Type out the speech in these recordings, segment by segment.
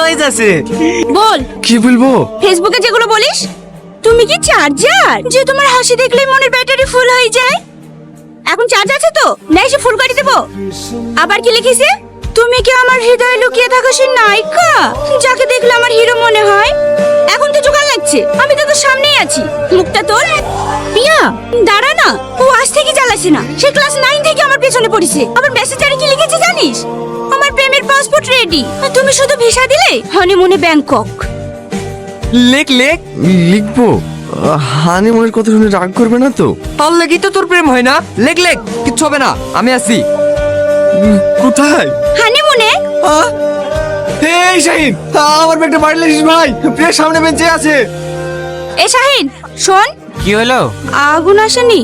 Surprise আছে। বল। কি বলবো? ফেসবুকে যেগুলো বলিস। তুমি কি চার্জার যে তোমার হাসি দেখলেই মনের ব্যাটারি ফুল হয়ে যায়? এখন চার্জ আছে তো, না এসে ফুল করে দেবো? আবার কি লিখিছে? তুমি কি আমার হৃদয়ে লুকিয়ে থাকা সেই নায়িকা যাকে দেখলে আমার হিরো মনে হয়? এখন তো জোগাড় লাগছে, আমি তো তোর সামনেই আছি। মুখটা তোর। পিয়া দাঁড়া না, ও আজ থেকে চালাচ্ছে না, সে ক্লাস 9 থেকে আমার পেছনে পড়েছে। আবার মেসেঞ্জারে কি লিখেছে জানিস? আমার প্রেমের পাসপোর্ট রেডি, তুমি শুধু ভিসা দিলে হনিমুনে ব্যাংকক। লিখবো। হানিমুনের কথা শুনে রাগ করবে না তো? তার লাগি তো তোর প্রেম হয় না। লেখ কিচ্ছু হবে না, আমি আছি। কোথায়? হানিমুনে। এই শাহিন, আমার ব্যাগটা বাড়ি লিখিস ভাই, প্রিয় সামনে বেঞ্চে আছে। এ শাহিন শোন। কি হলো? আগুন আসেনি?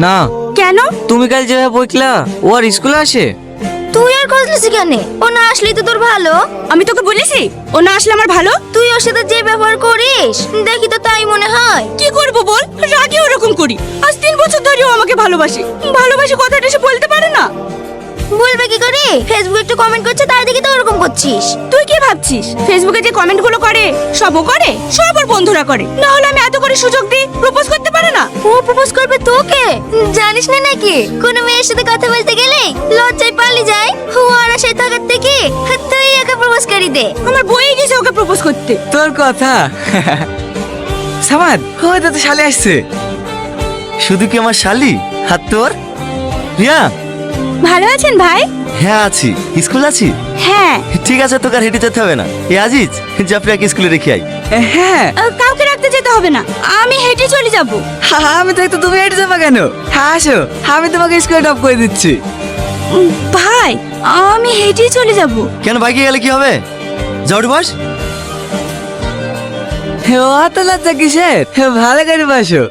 না। কেন? তুমি কাল যেভাবে বইকলা ও আর স্কুলে আসে? তুই আর খোঁজলিস কেন? ও না আসলেই তো তোর ভালো। আমি তোকে বলেছি ও না আসলে আমার ভালো? তুই ওর সাথে যে ব্যবহার করিস দেখি তো তাই মনে হয়। কি করব বল, রাগে ওরকম করি। আজ 3 বছর ধরে ও আমাকে ভালোবাসে। ভালোবাসে কথাটা সে বলতে পারে না। বলবে কি করে? ফেসবুকে একটু কমেন্ট করছে তাই দেখি তো ওরকম করছিস। তুই কি ভাবছিস ফেসবুকে যে কমেন্ট গুলো করে সবও করে? সব ওর বন্ধুরা করে, না হলে আমি এত করে সুযোগ দিই প্রপোজ করতে পারে না? ও প্রপোজ করবে তোকে? জানিস না নাকি কোন মেয়ের সাথে কথা বলতে গেলে লজ্জায় পালিয়ে যায়? ও আর আশায় থাকার থেকে তুই ওকে প্রপোজ করি দে। আমার বইয়ে গেছে ওকে প্রপোজ করতে। তোর কথা। সামাদ, হয়তো তো শালি আসছে। শুধু কি আমার শালি? হাত তোর। রিয়া। ভালো আছেন ভাই? হ্যাঁ আছি, স্কুল আছি। হ্যাঁ। ঠিক আছে, তোকে আর হেঁটে যেতে হবে না। এ আজিজ, যা প্রিয়াকে স্কুলে রেখে আই। হ্যাঁ। কাউকে রাখতে যেতে হবে না, আমি হেঁটে চলে যাব। আমি তো তুমি হেঁটে যাবা কেন? হ্যাঁ আসো, আমি তোমাকে স্কুলে ড্রপ করে দিচ্ছি। ভাই আমি হেঁটে চলে যাব। কেন, বাইকে গেলে কি হবে? যাও বস। অত লজ্জা কিসের? ভালো করে বসো।